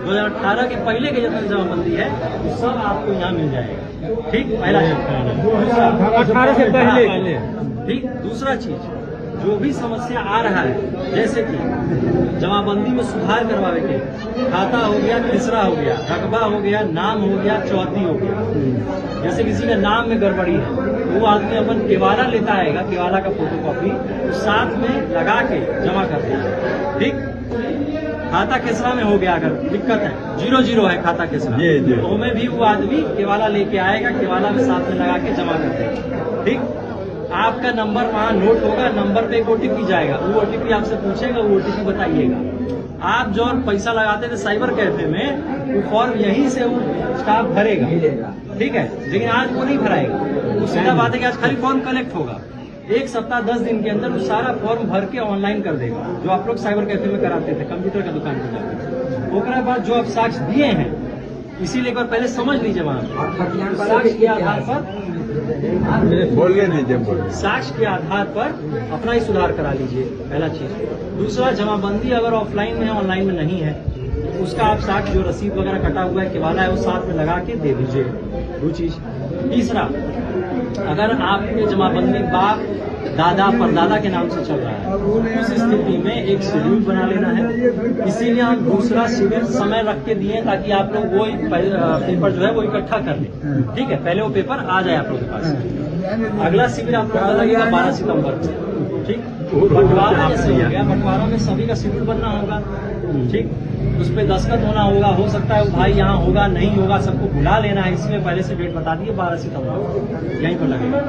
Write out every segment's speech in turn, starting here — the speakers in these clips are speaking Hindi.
2018 के पहले के जितना जमाबंदी है वो सब आपको यहाँ मिल जाएगा। ठीक, पहला 18 से पहले। ठीक, दूसरा चीज जो भी समस्या आ रहा है, जैसे कि जमाबंदी में सुधार करवावे के, खाता हो गया, तीसरा हो गया, रकबा हो गया, नाम हो गया, चौथी हो गया। जैसे किसी के नाम में गड़बड़ी है, वो आदमी अपन केवाला लेता आएगा, केवाला का फोटोकॉपी साथ में लगा के जमा कर देगा। ठीक, खाता केसरा में हो गया, अगर दिक्कत है 0-0 है खाता केसरा, तो में भी वो आदमी केवाला लेके आएगा, केवाला में साथ में लगा के जमा कर देगा। ठीक, आपका नंबर वहाँ नोट होगा, नंबर पे एक ओटीपी जाएगा, वो ओटीपी आपसे पूछेगा, वो ओटीपी बताइएगा। आप जो पैसा लगाते थे साइबर कैफे में, वो फॉर्म यहीं से वो स्टाफ भरेगा। ठीक है, लेकिन आज वो नहीं भराएगा। वो सीधा बात है कि आज खाली फॉर्म कलेक्ट होगा। 1 सप्ताह 10 दिन के अंदर वो सारा फॉर्म भर के ऑनलाइन कर देगा, जो आप लोग साइबर कैफे में कराते थे कंप्यूटर का दुकान पर जाकर। ओकरा बाद जो आप साक्ष्य दिए हैं, इसीलिए एक बार पहले समझ लीजिए, वहाँ साक्ष्य के आधार पर साक्ष्य के आधार पर अपना ही सुधार करा लीजिए, पहला चीज। दूसरा, जमाबंदी अगर ऑफलाइन में है, ऑनलाइन में नहीं है, उसका आप साक्ष्य जो रसीद वगैरह कटा हुआ है, केवाला है, वो साथ में लगा के दे दीजिए। दो चीज। तीसरा, अगर आपके जमाबंदी बाप दादा परदादा के नाम से चल रहा है, उस स्थिति में एक शेड्यूल बना लेना है। इसीलिए हम दूसरा शिविर समय रख के दिए, ताकि आप लोग वो पेपर जो है वो इकट्ठा कर लें। ठीक है, पहले वो पेपर आ जाए आप लोग के पास। अगला शिविर आप लोग का लगेगा 12 सितंबर को। ठीक, बंटवारा जैसे हो गया, बंटवारा में सभी का शेड्यूल बनना होगा। ठीक, उस पर दस्तखत होना होगा। हो सकता है वो भाई यहाँ होगा, नहीं होगा, सबको बुला लेना है, इसलिए पहले से डेट बता दिए 12 सितंबर यहीं पर लगेगा।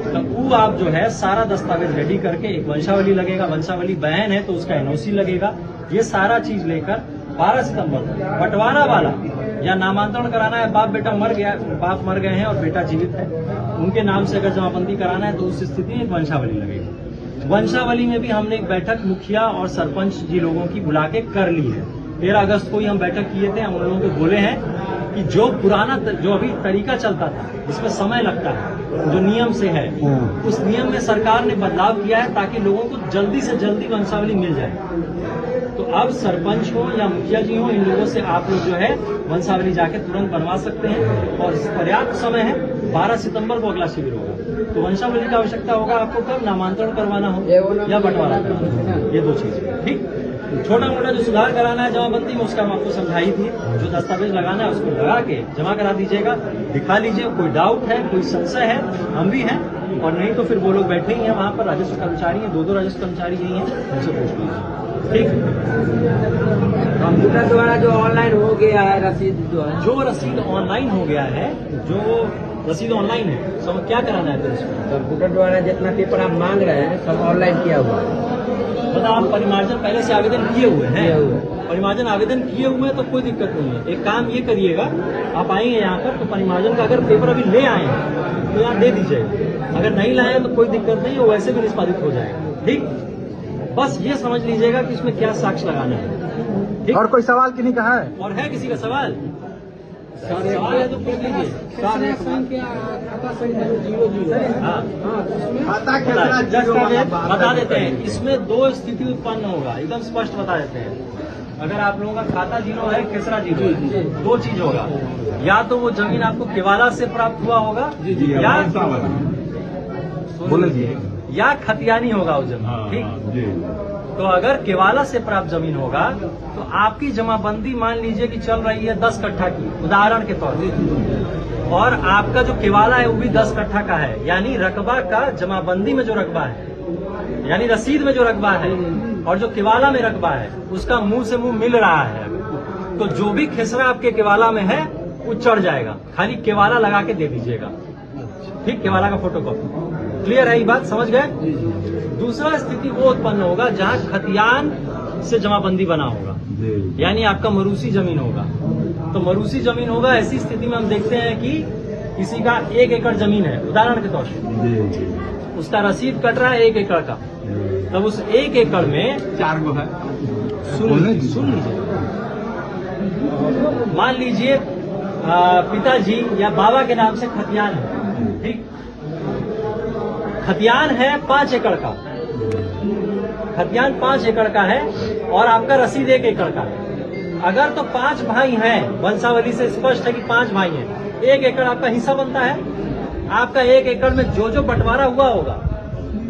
तो वो आप जो है सारा दस्तावेज रेडी करके, एक वंशावली लगेगा, वंशावली बहन है तो उसका एनओसी लगेगा, ये सारा चीज लेकर 12 सितंबर बंटवारा वाला या नामांतरण कराना है, बाप बेटा मर गया, बाप मर गए हैं और बेटा जीवित है, उनके नाम से अगर जमाबंदी कराना है तो उस स्थिति में एक वंशावली लगेगी। वंशावली में भी हमने एक बैठक मुखिया और सरपंच जी लोगों की बुला के कर ली है। 13 अगस्त को ही हम बैठक किए थे। हम लोगों को बोले हैं कि जो पुराना जो अभी तरीका चलता था, इसमें समय लगता है, जो नियम से है, उस नियम में सरकार ने बदलाव किया है ताकि लोगों को जल्दी से जल्दी वंशावली मिल जाए। तो अब सरपंच हो या मुखिया जी हो, इन लोगों से आप लोग जो है वंशावली जाके तुरंत बनवा सकते हैं और पर्याप्त समय है। 12 सितंबर को अगला शिविर होगा। तो वंशावली की आवश्यकता होगा आपको कब नामांतरण करवाना हो या बंटवारा करवाना हो, ये दो चीजें। ठीक, छोटा मोटा जो सुधार कराना है जमाबंदी में, उसका हम आपको समझाई थी। जो दस्तावेज लगाना है उसको लगा के जमा करा दीजिएगा, दिखा लीजिए। कोई डाउट है, कोई संशय है, हम भी हैं, और नहीं तो फिर वो लोग बैठे ही हैं वहाँ पर, राजस्व कर्मचारी हैं, 2 राजस्व कर्मचारी यही हैं, उनसे पूछ लीजिए। ठीक, कंप्यूटर द्वारा जो ऑनलाइन हो गया है रसीद, जो रसीद ऑनलाइन हो गया है, जो रसीद ऑनलाइन है, सब क्या कराना है? कंप्यूटर द्वारा जितना पेपर आप मांग रहे हैं सब ऑनलाइन किया हुआ है। मतलब आप परिमार्जन पहले से आवेदन किए हुए हैं? परिमार्जन आवेदन किए हुए हैं तो कोई दिक्कत नहीं है। एक काम ये करिएगा, आप आएंगे यहाँ पर तो परिमार्जन का अगर पेपर अभी ले आए हैं तो यहाँ दे दीजिएगा। अगर नहीं लाए तो कोई दिक्कत नहीं है, वो वैसे भी निष्पादित हो जाएगा। ठीक, बस ये समझ लीजिएगा कि इसमें क्या साक्ष्य लगाना है। ठीक? और कोई सवाल किन्हीं का है? और है किसी का सवाल? सवाल है तो पूछ लीजिए। बता देते हैं, इसमें 2 स्थिति उत्पन्न होगा, एकदम स्पष्ट बता देते हैं। अगर आप लोगों का खाता जीरो है, खेसरा जीरो है, 2 चीज होगा। या तो वो जमीन आपको केवाला से प्राप्त हुआ होगा, या खतियानी होगा वो जमीन। ठीक, तो अगर केवाला से प्राप्त जमीन होगा तो आपकी जमाबंदी मान लीजिए कि चल रही है 10 कट्ठा की, उदाहरण के तौर पर, और आपका जो केवाला है वो भी 10 कट्ठा का है, यानी रकबा का जमाबंदी में जो रकबा है, यानी रसीद में जो रकबा है और जो केवाला में रकबा है, उसका मुंह से मुंह मिल रहा है, तो जो भी खेसरा आपके केवाला में है वो चढ़ जाएगा। खाली केवाला लगा के दे दीजिएगा। ठीक, केवाला का फोटोकॉपी। क्लियर है ये बात, समझ गए? दूसरा स्थिति वो उत्पन्न होगा जहां खतियान से जमाबंदी बना होगा, यानी आपका मरूसी जमीन होगा। तो मरूसी जमीन होगा, ऐसी स्थिति में हम देखते हैं कि किसी का 1 एकड़ जमीन है, उदाहरण के तौर पर, उसका रसीद कट रहा है 1 एकड़ का, तब उस 1 एकड़ में 4 गो है। सुन लीजिए, मान लीजिए पिताजी या बाबा के नाम से खतियान है। ठीक, खतियान है 5 एकड़ का, खतियान 5 एकड़ का है और आपका रसीद 1 एकड़ का है। अगर तो 5 भाई हैं, वंशावली से स्पष्ट है कि 5 भाई हैं, 1 एकड़ आपका हिस्सा बनता है। आपका 1 एकड़ में जो बंटवारा हुआ होगा,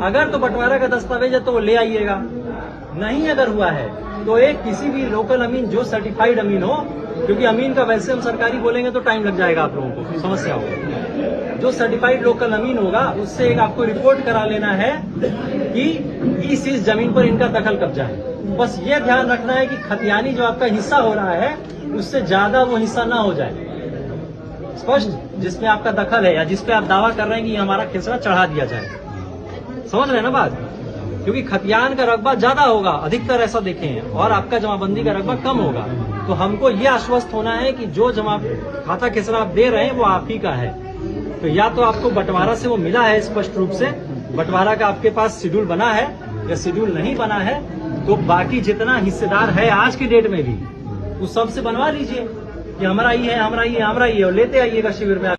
अगर तो बंटवारा का दस्तावेज है तो वो ले आइएगा। नहीं अगर हुआ है तो एक किसी भी लोकल अमीन जो सर्टिफाइड अमीन हो, क्योंकि अमीन का वैसे हम सरकारी बोलेंगे तो टाइम लग जाएगा, आप लोगों को समस्या होगी। जो सर्टिफाइड लोकल अमीन होगा उससे एक आपको रिपोर्ट करा लेना है कि इस जमीन पर इनका दखल कब्जा है। बस ये ध्यान रखना है कि खतियानी जो आपका हिस्सा हो रहा है उससे ज्यादा वो हिस्सा ना हो जाए, स्पष्ट, जिसमें आपका दखल है या जिसपे आप दावा कर रहे हैं कि हमारा खेसरा चढ़ा दिया जाए। समझ रहे हैं ना बात? क्योंकि खतियान का रकबा ज्यादा होगा, अधिकतर ऐसा देखे हैं, और आपका जमाबंदी का रकबा कम होगा। तो हमको ये आश्वस्त होना है कि जो जमा खाता खेसरा आप दे रहे हैं वो आप ही का है। तो या तो आपको बंटवारा से वो मिला है स्पष्ट रूप से, बंटवारा का आपके पास शेड्यूल बना है, या शेड्यूल नहीं बना है तो बाकी जितना हिस्सेदार है आज की डेट में भी उस सबसे बनवा लीजिए कि हमारा ही है, हमारा ही है, हमारा ही है, और लेते आइएगा शिविर में।